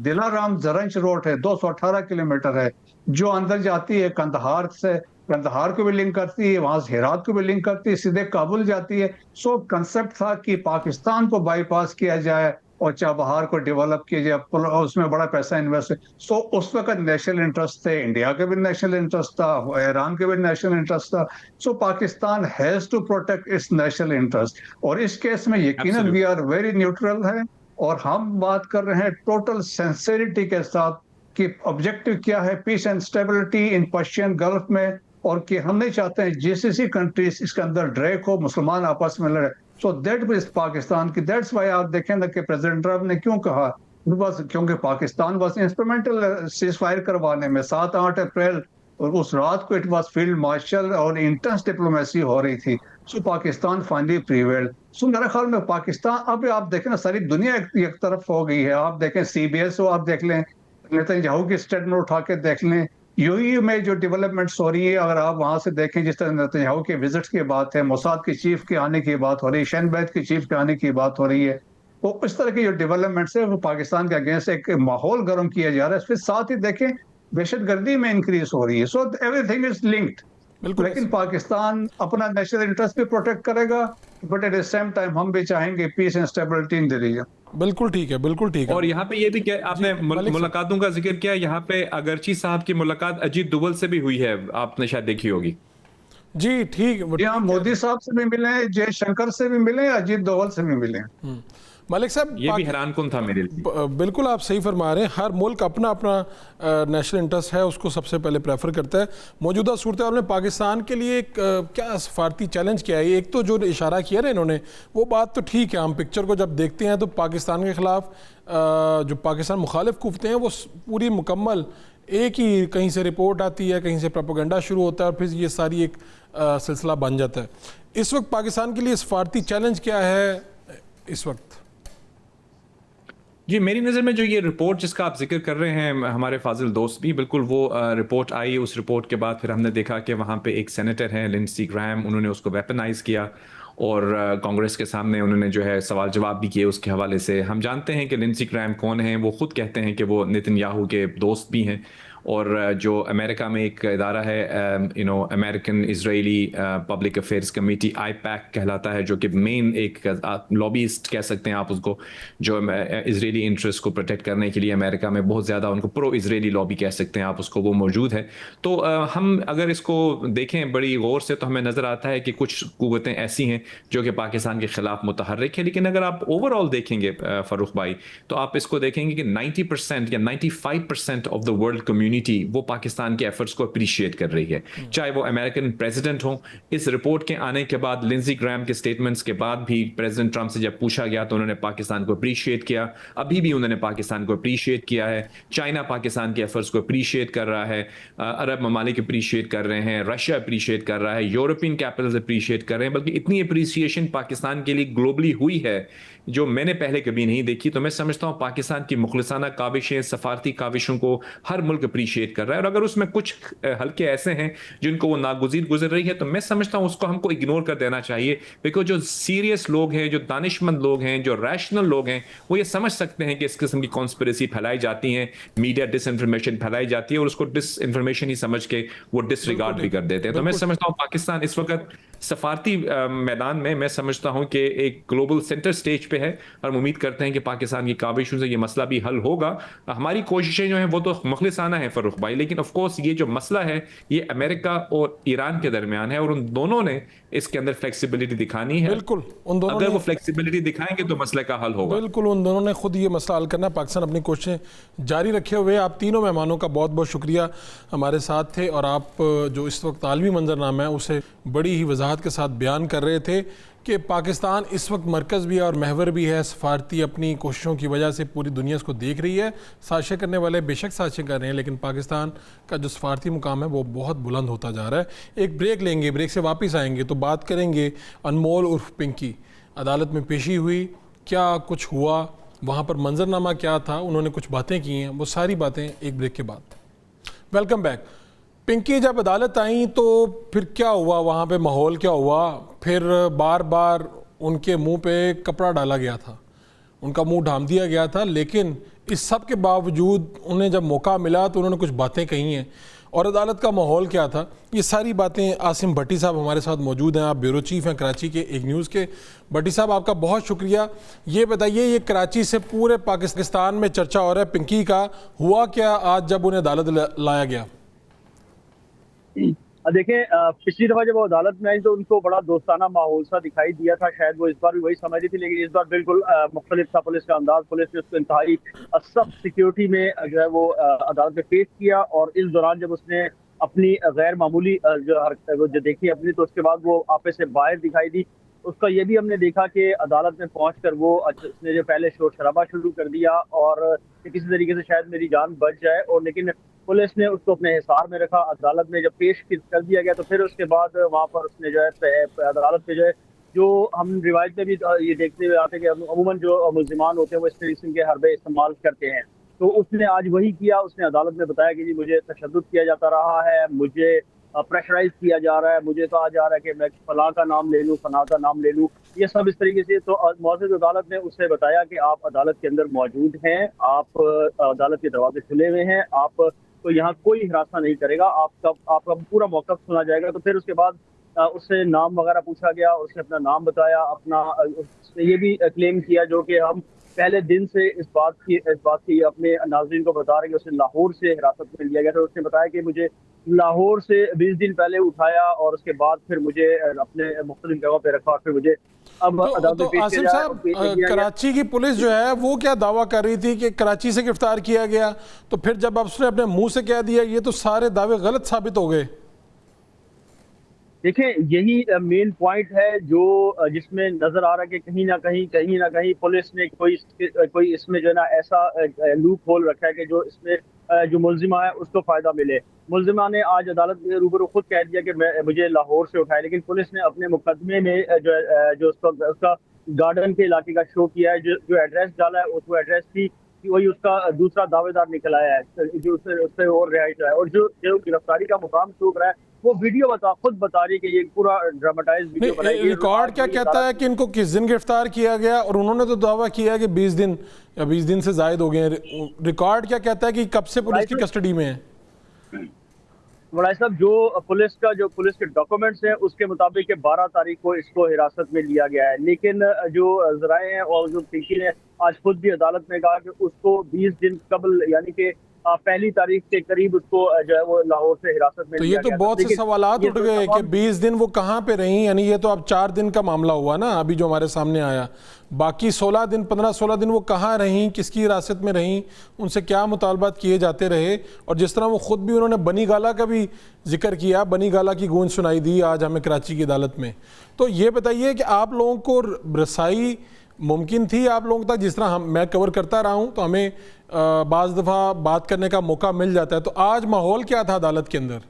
दिलाराम जरंज रोड है, 218 किलोमीटर है, जो अंदर जाती है कंदहार से, कंदहार को भी लिंक करती है, वहां से हेरात को भी लिंक करती है, सीधे काबुल जाती है। सो कंसेप्ट था कि पाकिस्तान को बाईपास किया जाए और चाबहार को डेवलप किया जाए, और उसमें बड़ा पैसा इन्वेस्ट है। सो उस वक्त नेशनल इंटरेस्ट थे, इंडिया के भी नेशनल इंटरेस्ट था, ईरान के भी नेशनल इंटरेस्ट था। So Pakistan has to protect its national interest, और इस केस में यकीनन वी आर वेरी न्यूट्रल है, और हम बात कर रहे हैं टोटल सिंसियरिटी के साथ कि ऑब्जेक्टिव क्या है, peace and stability in Persian Gulf में, और कि हम नहीं चाहते हैं जीसीसी कंट्रीज इसके अंदर ड्रैग हो, मुसलमान आपस में लड़े। सो दैट इज पाकिस्तान की, दैट्स व्हाई आप देखें ना कि प्रेसिडेंट ट्रंप ने क्यों कहा, बस क्योंकि पाकिस्तान बस इंस्ट्रूमेंटल सीज फायर करवाने में 7-8 अप्रैल और उस रात को इट वाज फील्ड मार्शल और इंटेंस डिप्लोमेसी हो रही थी। सो पाकिस्तान फाइनली प्रीवेल्ड। सो मेरे ख्याल में पाकिस्तान, अब आप देखें ना सारी दुनिया एक तरफ हो गई है। आप देखें CBS आप देख लें, नेतन्याहू की स्टेटमेंट उठा के देख लें, यूएई में जो डेवलपमेंट्स हो रही है अगर आप वहां से देखें, जिस तरह नेतन्याहू के विजिट्स की बात है, मोसाद के चीफ के आने की बात हो रही है, शनबैत के चीफ के आने की बात हो रही है, तो इस तरह के जो डेवलपमेंट्स है वो पाकिस्तान के अगेंस्ट एक माहौल गर्म किया जा रहा है। फिर साथ ही देखें दहशतगर्दी में इंक्रीज हो रही है। So everything is linked. लेकिन पाकिस्तान अपना नेशनल इंटरेस्ट भी प्रोटेक्ट करेगा, but at the same time हम भी चाहेंगे peace and stability in the region. बिल्कुल ठीक है, बिल्कुल ठीक है। और यहाँ पे ये भी क्या आपने मुलाकातों का जिक्र किया, यहाँ पे अगरची साहब की मुलाकात अजीत डोवल से भी हुई है, आपने शायद देखी होगी। जी ठीक है, यहाँ मोदी साहब से भी मिले, जयशंकर से भी मिले, अजीत डोवल से भी मिले। मलिक साहब, ये भी हैरानकुन था मेरे लिए। बिल्कुल आप सही फरमा रहे हैं, हर मुल्क अपना अपना नेशनल इंटरेस्ट है, उसको सबसे पहले प्रेफर करता है। मौजूदा सूरत हाल में पाकिस्तान के लिए क्या सफारती चैलेंज क्या है? एक तो जो इशारा किया ना इन्होंने, वो बात तो ठीक है, हम पिक्चर को जब देखते हैं तो पाकिस्तान के ख़िलाफ़ जो पाकिस्तान मुखालिफ कुफ्ते हैं वो पूरी मुकम्मल एक ही, कहीं से रिपोर्ट आती है, कहीं से प्रोपेगेंडा शुरू होता है और फिर ये सारी एक सिलसिला बन जाता है। इस वक्त पाकिस्तान के लिए सफारती चैलेंज क्या है इस वक्त? जी, मेरी नज़र में जो ये रिपोर्ट जिसका आप जिक्र कर रहे हैं, हमारे फाजिल दोस्त भी, बिल्कुल वो रिपोर्ट आई। उस रिपोर्ट के बाद फिर हमने देखा कि वहाँ पे एक सेनेटर हैं लिंडसी ग्रैहम, उन्होंने उसको वेपनाइज किया और कांग्रेस के सामने उन्होंने जो है सवाल जवाब भी किए उसके हवाले से। हम जानते हैं कि लिंडसी ग्रैहम कौन है, वो खुद कहते हैं कि वो नेतन्याहू के दोस्त भी हैं, और जो अमेरिका में एक इदारा है American Israeli public affairs committee, IPAC कहलाता है, जो कि मेन एक लॉबीस्ट कह सकते हैं आप उसको, जो इजरायली इंटरेस्ट को प्रोटेक्ट करने के लिए अमेरिका में बहुत ज़्यादा उनको प्रो इजरायली लॉबी कह सकते हैं आप उसको, वो मौजूद है। तो हम अगर इसको देखें बड़ी गौर से तो हमें नज़र आता है कि कुछ कुव्वतें ऐसी हैं जो कि पाकिस्तान के ख़िलाफ़ मुतहर्रिक है। लेकिन अगर आप ओवरऑल देखेंगे फ़ारूक भाई, तो आप इसको देखेंगे कि 90% या 95% ऑफ द वर्ल्ड कम्युनिटी वो पाकिस्तान के एफर्ट्स को अप्रिशिएट कर रही है, चाहे वो अमेरिकन प्रेसिडेंट हो। इस रिपोर्ट के आने के बाद, लिंडसी ग्रैहम के स्टेटमेंट्स के बाद भी प्रेसिडेंट ट्रंप से जब पूछा गया तो उन्होंने पाकिस्तान को अप्रिशिएट किया, अभी भी उन्होंने पाकिस्तान को अप्रिशिएट किया है। चाइना पाकिस्तान के एफर्ट्स को अप्रिशिएट कर रहा है, अरब ममालिक अप्रिशिएट कर रहे हैं, रशिया अप्रिशिएट कर रहा है, यूरोपियन कैपिटल्स अप्रिशिएट कर रहे हैं, बल्कि इतनी अप्रिसिएशन पाकिस्तान के लिए ग्लोबली हुई है जो मैंने पहले कभी नहीं देखी। तो मैं समझता हूँ पाकिस्तान की मुखलिसाना काविशें, सफारती काविशों को हर मुल्क अप्रिशिएट कर रहा है, और अगर उसमें कुछ हल्के ऐसे हैं जिनको वो नागुज़ीर गुजर रही है तो मैं समझता हूँ उसको हमको इग्नोर कर देना चाहिए। बिकॉज जो सीरियस लोग हैं, जो दानिशमंद लोग हैं, जो रैशनल लोग हैं, वो ये समझ सकते हैं कि इस किस्म की कॉन्स्पिरेसी फैलाई जाती है, मीडिया डिसइंफॉर्मेशन फैलाई जाती है, और उसको डिसइंफॉर्मेशन ही समझ के वो डिसरिगार्ड भी कर देते हैं। तो मैं समझता हूँ पाकिस्तान इस वक्त सफारती मैदान में, मैं समझता हूँ कि एक ग्लोबल सेंटर स्टेज पे है, और हम उम्मीद करते हैं कि पाकिस्तान की काविशों से ये मसला भी हल होगा। हमारी कोशिशें जो हैं वो तो मुखलिसाना है फर्रुख भाई, लेकिन ऑफ कोर्स ये जो मसला है ये अमेरिका और ईरान के दरमियान है, और उन दोनों ने इसके अंदर फ्लेक्सिबिलिटी दिखानी है। बिल्कुल उन दोनों अगर ने वो फ्लेक्सिबिलिटी दिखाएंगे तो मसले का हल होगा। बिल्कुल उन दोनों ने खुद ये मसला हल करना। पाकिस्तान अपनी कोशिशें जारी रखे हुए। आप तीनों मेहमानों का बहुत बहुत शुक्रिया, हमारे साथ थे, और आप जो इस वक्त आलमी मंजरनामा है उसे बड़ी ही वजाहत के साथ बयान कर रहे थे कि पाकिस्तान इस वक्त मरकज़ भी है और महवर भी है। सफारती अपनी कोशिशों की वजह से पूरी दुनिया इसको देख रही है। साजिशें करने वाले बेशक साजिशें कर रहे हैं, लेकिन पाकिस्तान का जो सफारती मुकाम है वो बहुत बुलंद होता जा रहा है। एक ब्रेक लेंगे, ब्रेक से वापस आएंगे तो बात करेंगे अनमोल उर्फ पिंकी। अदालत में पेशी हुई, क्या कुछ हुआ, वहाँ पर मंजरनामा क्या था, उन्होंने कुछ बातें की हैं, वो सारी बातें एक ब्रेक के बाद। Welcome back. पिंकी, जब अदालत आई तो फिर क्या हुआ, वहाँ पे माहौल क्या हुआ? फिर बार बार उनके मुंह पे कपड़ा डाला गया था, उनका मुंह ढांप दिया गया था, लेकिन इस सब के बावजूद उन्हें जब मौका मिला तो उन्होंने कुछ बातें कही हैं। और अदालत का माहौल क्या था, ये सारी बातें आसिम भट्टी साहब हमारे साथ मौजूद हैं। आप ब्यूरो चीफ हैं कराची के एक न्यूज़ के। भट्टी साहब, आपका बहुत शुक्रिया। ये बताइए, ये कराची से पूरे पाकिस्तान में चर्चा हो रहा है पिंकी का, हुआ क्या आज जब उन्हें अदालत लाया गया? देखें, पिछली दफा जब वो अदालत में आई तो उनको बड़ा दोस्ताना माहौल सा दिखाई दिया था, शायद वो इस बार भी वही समझ रही थी, लेकिन इस बार बिल्कुल मुख्तलिफ था पुलिस का अंदाज। पुलिस ने उसको इंतहाई सख्त सिक्योरिटी में जो है वो अदालत में पेश किया, और इस दौरान जब उसने अपनी गैर मामूली जो देखी अपनी, तो उसके बाद वो आपे से बाहर दिखाई दी। उसका ये भी हमने देखा कि अदालत में पहुंचकर वो उसने जो पहले शोर शराबा शुरू कर दिया, और किसी तरीके से शायद मेरी जान बच जाए, और लेकिन पुलिस ने उसको अपने हिसार में रखा। अदालत में जब पेश कर दिया गया तो फिर उसके बाद वहाँ पर उसने जो है अदालत पे जो है, जो हम रिवायत में भी ये देखते हुए आते हैं कि अमूमन जो मुल्जिमान होते हैं वो इस किस्म के हरबे इस्तेमाल करते हैं, तो उसने आज वही किया। उसने अदालत में बताया कि जी मुझे तशद्दुद किया जाता रहा है, मुझे प्रेशराइज किया जा रहा है, मुझे कहा जा रहा है कि मैं फलां का नाम ले लूँ, फलां का नाम ले लूँ, ये सब इस तरीके से। तो मौजूद अदालत ने उससे बताया कि आप अदालत के अंदर मौजूद हैं, आप अदालत के दरवाजे खुले हुए हैं, आप तो यहाँ कोई हिरासत नहीं करेगा, आपका पूरा मौक़िफ़ सुना जाएगा। तो फिर उसके बाद उससे नाम वगैरह पूछा गया, उसने अपना नाम बताया, अपना उसने ये भी क्लेम किया जो कि हम पहले दिन से इस बात की अपने नाज़रीन को बता रहे हैं कि उसे लाहौर से हिरासत में लिया गया। तो उसने बताया कि मुझे लाहौर से 20 दिन पहले उठाया, और उसके बाद फिर मुझे अपने मुख्तलिफ जगह पे रखा, और फिर मुझे अब तो आसिम साहब, कराची की पुलिस जो है वो क्या दावा कर रही थी कि कराची से गिरफ्तार किया गया, तो फिर जब उसने अपने मुंह से कह दिया, ये तो सारे दावे गलत साबित हो गए। देखें, यही मेन पॉइंट है जो जिसमें नजर आ रहा है कि कहीं ना कहीं पुलिस ने कोई इसमें जो है ना ऐसा लूप होल रखा है कि जो इसमें जो मुल्जिमा है उसको फायदा मिले। मुल्जिमा ने आज अदालत में रूबरू खुद कह दिया कि मुझे लाहौर से उठाया, लेकिन पुलिस ने अपने मुकदमे में जो उसका गार्डन के इलाके का शो किया है, जो एड्रेस डाला है वो एड्रेस थी, वही उसका दूसरा दावेदार निकल आया है जो उससे और रिहाइश है, और जो गिरफ्तारी का मुकाम शो कर रहा है वो वीडियो खुद बता रही है कि ये पूरा ड्रामेटाइज वीडियो बनाई है। रिकॉर्ड क्या कहता है कि इनको किस दिन गिरफ्तार किया गया, और उन्होंने तो दावा किया है कि 20 दिन या 20 दिन से जायद हो गए हैं। रिकॉर्ड क्या कहता है कि कब से पुलिस की कस्टडी में है? बड़ा साहब, जो पुलिस के डॉक्यूमेंट्स हैं उसके मुताबिक 12 तारीख को इसको हिरासत में लिया गया है, लेकिन जो जराए हैं और जो पिंकी ने आज खुद भी अदालत में कहा कि उसको 20 दिन कबल यानी कि पहली तारीख के करीब उसको जो है वो लाहौर से हिरासत में तो ये तो बहुत से सवालात उठ गए कि 20 दिन वो कहाँ पे रही, यानी ये तो अब 4 दिन का मामला हुआ ना अभी जो हमारे सामने आया, बाकी 16 दिन 15-16 दिन वो कहाँ रहीं, किसकी हिरासत में रहीं, उनसे क्या मुतालबात किए जाते रहे। और जिस तरह वो खुद भी उन्होंने बनी गाला का भी जिक्र किया, बनी गाला की गूंज सुनाई दी आज हमें कराची की अदालत में। तो ये बताइए कि आप लोगों को रसाई मुमकिन थी आप लोगों तक, जिस तरह मैं कवर करता रहा हूँ तो हमें बाज़ दफ़ा बात करने का मौका मिल जाता है, तो आज माहौल क्या था अदालत के अंदर?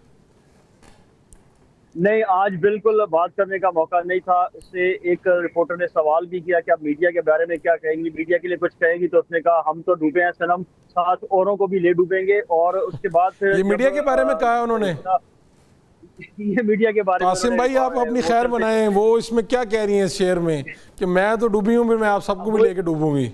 नहीं, आज बिल्कुल बात करने का मौका नहीं था। उससे एक रिपोर्टर ने सवाल भी किया कि आप मीडिया के बारे में क्या कहेंगी, मीडिया के लिए कुछ कहेंगी, तो उसने कहा हम तो डूबे हैं सनम, साथ औरों को भी ले डूबेंगे। और उसके बाद फिर ये मीडिया के बारे में कहा है उन्होंने? ये मीडिया के बारे में। कासिम भाई, आप अपनी खैर बनाएं, वो इसमें क्या कह रही हैं इस शेर में कि मैं तो डूबी हूँ, फिर मैं आप सबको भी लेके डूबूंगी?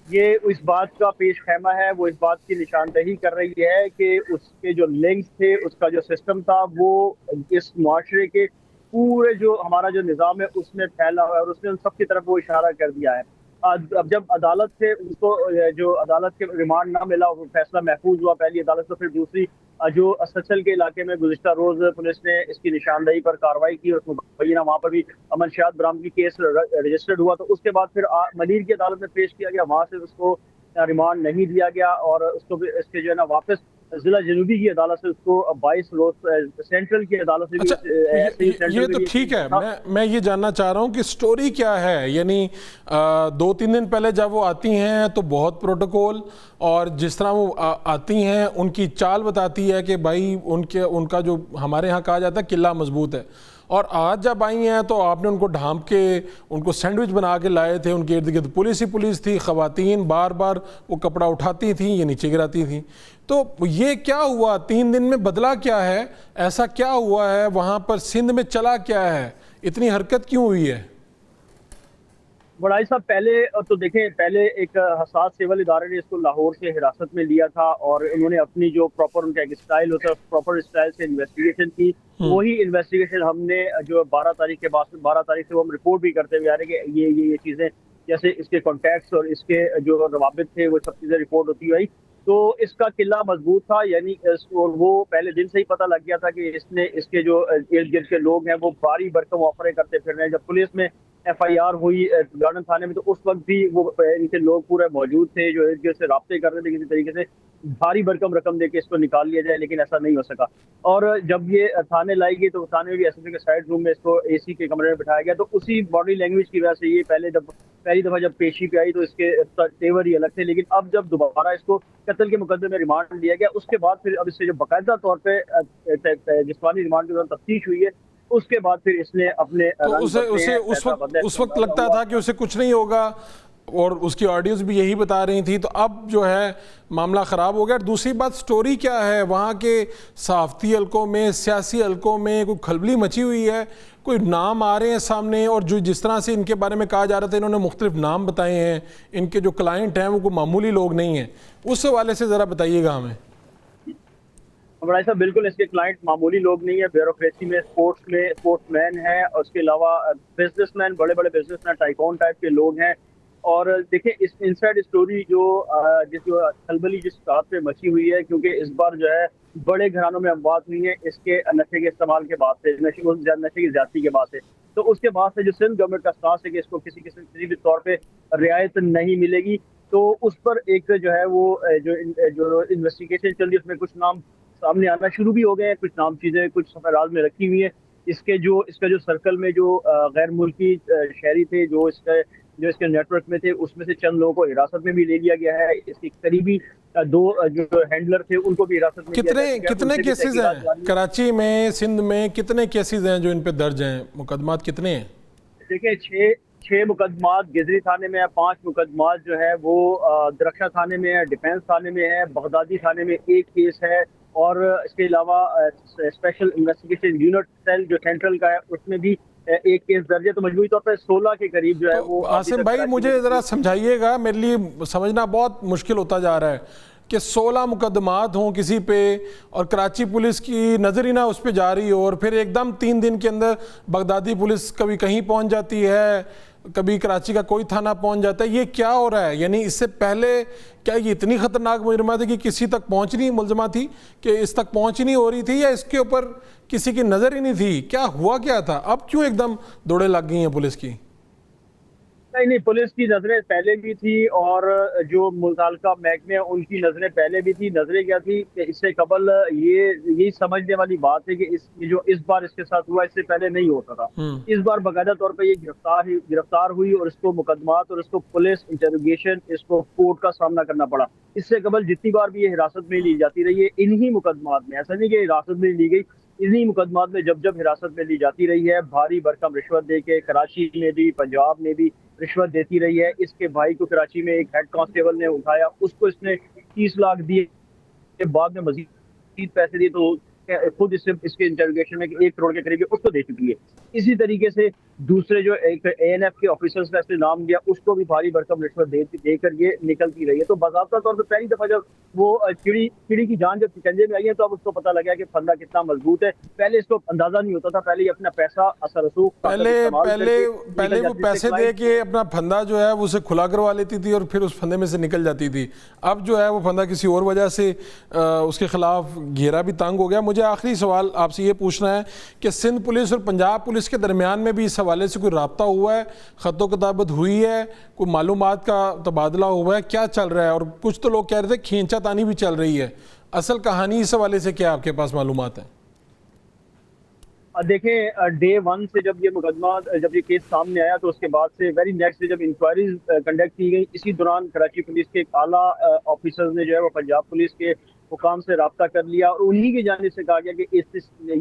ये इस बात का पेश खेमा है, वो इस बात की निशानदही कर रही है कि उसके जो लिंक्स थे, उसका जो सिस्टम था, वो इस मुआशरे के पूरे जो हमारा जो निज़ाम है उसमें फैला हुआ है, और उसने उन सब की तरफ वो इशारा कर दिया है। अब जब अदालत से उसको जो अदालत के रिमांड ना मिला, वो फैसला महफूज हुआ पहली अदालत, तो फिर दूसरी जो सचल के इलाके में गुज़िश्ता रोज पुलिस ने इसकी निशानदही पर कार्रवाई की, और मुबैना वहाँ पर भी अमनशियात बरामदगी केस रजिस्टर्ड हुआ। तो उसके बाद फिर मलीर की अदालत में पेश किया गया, वहाँ से उसको रिमांड नहीं दिया गया, और उसको भी इसके जो है ना वापस जिला जनूबी की अदालत से उसको 22 रोज सेंट्रल की अदालत से भी अच्छा, ये तो ठीक है। मैं ये जानना चाह रहा हूँ कि स्टोरी क्या है। यानी 2-3 दिन पहले जब वो आती हैं तो बहुत प्रोटोकॉल, और जिस तरह वो आती हैं उनकी चाल बताती है कि भाई उनका जो हमारे यहाँ कहा जाता है किला मजबूत है, और आज जब आई हैं तो आपने उनको ढांप के उनको सैंडविच बना के लाए थे, उनके इर्द गिर्द पुलिस ही पुलिस थी, ख़वातीन बार बार वो कपड़ा उठाती थी या नीचे गिराती थी। तो ये क्या हुआ 3 दिन में, बदला क्या है, ऐसा क्या हुआ है वहाँ पर, सिंध में चला क्या है, इतनी हरकत क्यों हुई है? बड़ाई साहब, पहले तो देखें, पहले एक हसास सिविल इदारे ने इसको लाहौर से हिरासत में लिया था, और उन्होंने अपनी जो प्रॉपर उनका एक स्टाइल होता है, प्रॉपर स्टाइल से इन्वेस्टिगेशन की। वही इन्वेस्टिगेशन हमने जो 12 तारीख के बाद 12 तारीख से वो हम रिपोर्ट भी करते हुए आ रहे हैं कि ये चीज़ें, जैसे इसके कॉन्टैक्ट्स और इसके जो रवाबित थे, वो सब चीज़ें रिपोर्ट होती आई। तो इसका किला मजबूत था, यानी और वो पहले दिन से ही पता लग गया था कि इसने इसके जो इर्द गिर्द के लोग हैं वो भारी भरकम ऑफरें करते फिर रहे हैं। जब पुलिस में FIR हुई गार्डन थाने में, तो उस वक्त भी वो इनके लोग पूरे मौजूद थे जो इर्द गिर्द से राब्ते कर रहे थे किसी तरीके से भारी भरकम रकम देके इसको निकाल लिया जाए, लेकिन ऐसा नहीं हो सका। और जब ये थाने लाई गई तो थाने में भी SSP के साइड रूम में इसको AC के कमरे में बिठाया गया। तो उसी बॉडी लैंग्वेज की वजह से ये पहली दफा जब पेशी पे आई तो इसके तेवर ही अलग थे, लेकिन अब जब दोबारा इसको कत्ल के मुकदमे में रिमांड लिया गया, उसके बाद फिर अब इससे जो बाकायदा तौर पे जिस्मानी रिमांड के दौरान तफ्तीश हुई है, उसके बाद फिर इसने अपने तो उसे उस वक्त लगता था कि उसे कुछ नहीं होगा, और उसकी ऑडियोज भी यही बता रही थी। तो अब जो है मामला ख़राब हो गया। दूसरी बात, स्टोरी क्या है वहाँ के सहाफ़ती हलकों में, सियासी हलकों में कोई खलबली मची हुई है, कोई नाम आ रहे हैं सामने, और जो जिस तरह से इनके बारे में कहा जा रहा था, इन्होंने मुख्तलिफ नाम बताए हैं, इनके जो क्लाइंट हैं वो कोई मामूली लोग नहीं हैं, उस हवाले से ज़रा बताइएगा हमें। बड़ा साहब, बिल्कुल इसके क्लाइंट मामूली लोग नहीं है। ब्यूरोक्रेसी में स्पोर्ट्समैन है, और उसके अलावा बिजनेसमैन, बड़े बड़े बिजनेसमैन, टाइकॉन टाइप के लोग हैं। और देखिए, इस इनसाइड स्टोरी जो खलबली जिस बात पे मची हुई है, क्योंकि इस बार जो है बड़े घरानों में अमवात हुई है इसके नशे के इस्तेमाल के बाद से, नशे की ज्यादती के बाद से। तो उसके बाद से जो सिंध गवर्नमेंट का स्टांस है कि इसको किसी भी तौर पे रियायत नहीं मिलेगी, तो उस पर एक जो है वो जो इन्वेस्टिगेशन चल रही है उसमें कुछ नाम सामने आना शुरू भी हो गए हैं, कुछ नाम चीजें कुछ सफराज में रखी हुई है। इसका जो सर्कल में जो गैर मुल्की शहरी थे जो इसके नेटवर्क में थे, उसमें से चंद लोगों को हिरासत में भी ले लिया गया है। इसके करीबी 2 जो हैंडलर थे उनको भी हिरासत में कितने केसेस हैं कराची में, सिंध में कितने केसेस हैं जो इन पे दर्ज हैं? मुकदमात कितने हैं? देखिए, 6 मुकदमात गिजरी थाने में है, 5 मुकदमात जो है वो दरख्शा थाने में है, डिफेंस थाने में है, बगदादी थाने में 1 केस है, और इसके अलावा स्पेशल इन्वेस्टिगेशन यूनिट सेल जो सेंट्रल का है उसमें भी 1 केस दर्ज है। तो मजबूरी तौर पर 16 के करीब जो है वो। आसिम भाई, मुझे ज़रा समझाइएगा, मेरे लिए समझना बहुत मुश्किल होता जा रहा है कि 16 मुकदमात हों किसी पे, और कराची पुलिस की नज़र ही ना उस पर जा रही हो, और फिर एकदम 3 दिन के अंदर बगदादी पुलिस कभी कहीं पहुंच जाती है, कभी कराची का कोई थाना पहुंच जाता है। ये क्या हो रहा है? यानी इससे पहले क्या ये इतनी ख़तरनाक मुजरिमा थी कि किसी तक पहुंच नहीं, मुलजमा थी कि इस तक पहुंच ही नहीं हो रही थी, या इसके ऊपर किसी की नज़र ही नहीं थी? क्या हुआ क्या था? अब क्यों एकदम दौड़े लग गई हैं पुलिस की? नहीं, पुलिस की नजरें पहले भी थी, और जो मुताल्लिका महकमे उनकी नजरें पहले भी थी। नजरें क्या थी कि इससे कबल यही समझने वाली बात है कि इस बार इसके साथ हुआ, इससे पहले नहीं होता था। इस बार बाकायदा तौर पर ये गिरफ्तार हुई, और इसको मुकदमात और इसको पुलिस इंटरोगेशन, इसको कोर्ट का सामना करना पड़ा। इससे कबल जितनी बार भी ये हिरासत में ली जाती रही है इन्हीं मुकदमात में, ऐसा नहीं कि हिरासत में ली गई, इन्हीं मुकदमात में जब जब हिरासत में ली जाती रही है, भारी भरकम रिश्वत दे के कराची में भी, पंजाब में भी रिश्वत देती रही है। इसके भाई को कराची में एक हेड कांस्टेबल ने उठाया, उसको इसने 30 लाख दिए, बाद में मजीद पैसे दिए तो खुद इसके इंटरोगेशन में 1 करोड़ के करीब उसको दे चुकी है। इसी तरीके से दूसरे जो एक ANF के ऑफिसर्स का इसने नाम दिया, उसको भी भारी भरकम रिश्वत देकर ये निकलती रही है। तो बाज़ाब्ता तौर पर पहली दफा जब वो चिड़ी की जान जब शिकंजे में आई है तो अब उसको पता लगा कि फंदा कितना मजबूत है। पहले इसको अंदाजा नहीं होता था, पहले अपना पैसा असर रसूख पहले वो पैसे दे के अपना फंदा जो है वो उसे खुला करवा लेती थी और फिर उस फंदे में से निकल जाती थी। अब जो है वो फंदा किसी और वजह से उसके खिलाफ घेरा भी तंग हो गया। मुझे आखिरी सवाल आपसे ये पूछना है कि सिंध पुलिस और पंजाब पुलिस के दरमियान में भी इस हवाले से कोई राब्ता हुआ है, खतो किताबत हुई है, कोई मालूमात का तबादला हुआ है, क्या चल रहा है? और कुछ तो लोग कह रहे थे खींचातानी भी चल रही है, असल कहानी इस हवाले से क्या आपके पास मालूमात है? देखें, डे 1 से जब ये मुकदमा, जब ये केस सामने आया तो उसके बाद से वेरी नेक्स्ट डे जब इंक्वायरीज कंडक्ट की गई, इसी दौरान कराची पुलिस के एक आला ऑफिसर्स ने जो है वो पंजाब पुलिस के हुकाम से रब्ता कर लिया और उन्हीं की जानिब से कहा गया कि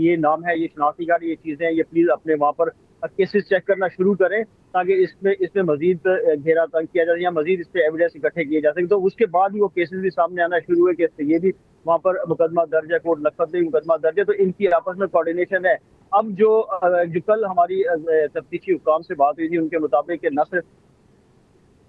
ये नाम है, ये शनाख्ती कार्ड, ये चीज़ें हैं, ये प्लीज़ अपने वहाँ पर केसेस चेक करना शुरू करें ताकि इसमें मजीद घेरा तंग किया जाए या मजीद इस पर एविडेंस इकट्ठे किए जा सके। तो उसके बाद ही वो केसेस भी सामने आना शुरू हुए कि ये भी वहाँ पर मुकदमा दर्ज है, कोर्ट लखपत में मुकदमा दर्ज है। तो इनकी आपस में कोऑर्डिनेशन है। अब जो कल हमारी तफ्तीशी हुकाम से बात हुई थी, उनके मुताबिक न सिर्फ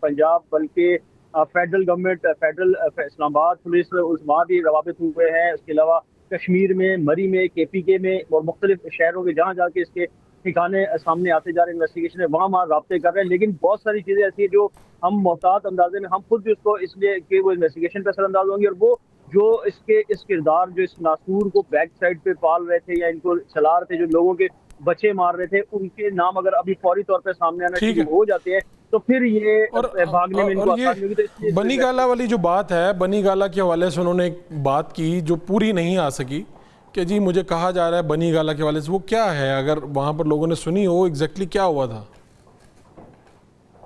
पंजाब बल्कि federal government, federal Islamabad police वहाँ भी रवाबित हुए हैं। उसके अलावा कश्मीर में, मरी में, KPK में और मुख्तलिफ शहरों के जहाँ जाके इसके ठिकाने सामने आते जा रहे इन्वेस्टिगेशन है, वहाँ राब्ते कर रहे हैं। लेकिन बहुत सारी चीज़ें ऐसी है जो हम मोहतात अंदाजे में, हम खुद भी उसको इसलिए कि वो इन्वेस्टिगेशन पर असरअंदाज होंगी और वो जो इस किरदार जो इस नासूर को बैक साइड पे पाल रहे थे या इनको चला रहे थे, जो लोगों के बच्चे मार रहे थे, उनके नाम अगर अभी फौरी तौर पे सामने आना शुरू हो जाते हैं तो फिर ये भागने में इनको आसानी होगी। तो बनी गाला वाली जो बात है, बनी गाला के हवाले से उन्होंने एक बात की जो पूरी नहीं आ सकी कि जी मुझे कहा जा रहा है बनी गाला के हवाले से, वो क्या है? अगर वहाँ पर लोगों ने सुनी हो एग्जैक्टली क्या हुआ था?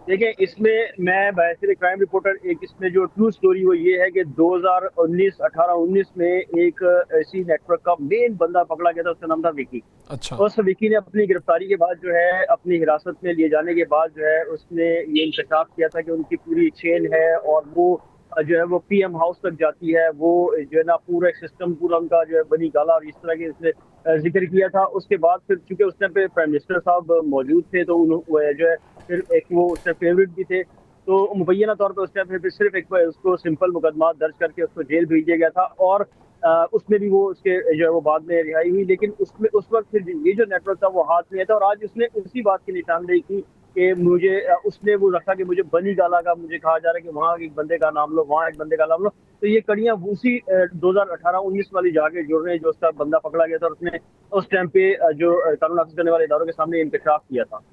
देखिए, इसमें मैं बैसिर क्राइम रिपोर्टर, एक इसमें जो ट्रू स्टोरी वो ये है कि 2018-19 में एक इसी नेटवर्क का मेन बंदा पकड़ा गया था, उसका नाम था विकी। अच्छा। उस विकी ने अपनी गिरफ्तारी के बाद जो है, अपनी हिरासत में लिए जाने के बाद जो है, उसने ये इंकशाफ किया था कि उनकी पूरी चेन है और वो जो है वो PM हाउस तक जाती है। वो जो है ना पूरा एक सिस्टम पूरा उनका जो है बनी गाला और इस तरह के इसने जिक्र किया था। उसके बाद फिर चूंकि उस टाइम पे प्राइम मिनिस्टर साहब मौजूद थे तो उन्होंने जो है फिर एक वो उसके फेवरेट भी थे, तो मुबैना तौर पर उस टाइम पे सिर्फ एक उसको सिंपल मुकदमा दर्ज करके उसको जेल भेज दिया गया था और उसमें भी वो उसके जो है वो बाद में रिहाई हुई। लेकिन उसमें उस वक्त फिर ये जो नेटवर्क था वो हाथ में था और आज उसने उसी बात की निशानदेही की कि मुझे उसने वो रखा कि मुझे बनी गाला का मुझे कहा जा रहा है कि वहाँ एक बंदे का नाम लो, वहाँ एक बंदे का नाम लो। तो ये कड़ियाँ उसी 2018-19 वाली जाके जुड़ रहे हैं जो उसका बंदा पकड़ा गया था और उसने उस टाइम पे जो कानून नाफिज करने वाले इदारों के सामने इंकशाफ किया था।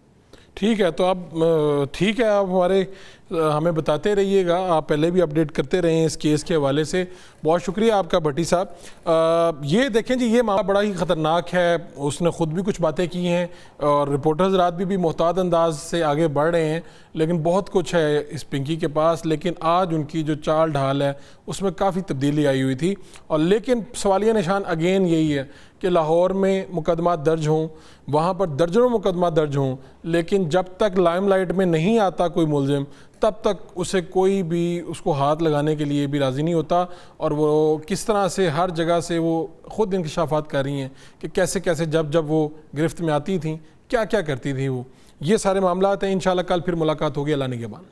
ठीक है, तो अब ठीक है, आप हमें बताते रहिएगा, आप पहले भी अपडेट करते रहे हैं इस केस के हवाले से। बहुत शुक्रिया आपका भट्टी साहब। ये देखें जी, ये मामला बड़ा ही ख़तरनाक है, उसने ख़ुद भी कुछ बातें की हैं और रिपोर्टर्स रात भी मोहतात अंदाज से आगे बढ़ रहे हैं, लेकिन बहुत कुछ है इस पिंकी के पास। लेकिन आज उनकी जो चाल ढाल है उसमें काफ़ी तब्दीली आई हुई थी। और लेकिन सवालिया निशान अगेन यही है कि लाहौर में मुकदमा दर्ज हों, वहाँ पर दर्जनों मुकदमा दर्ज हों, लेकिन जब तक लाइमलाइट में नहीं आता कोई मुलजिम तब तक उसे कोई भी उसको हाथ लगाने के लिए भी राज़ी नहीं होता। और वो किस तरह से हर जगह से वो ख़ुद इंकशाफात कर रही हैं कि कैसे कैसे जब वो गिरफ्त में आती थी क्या क्या करती थी वो। ये सारे मामलात हैं। इंशाल्लाह कल फिर मुलाकात होगी। अल्लाह निगहबान।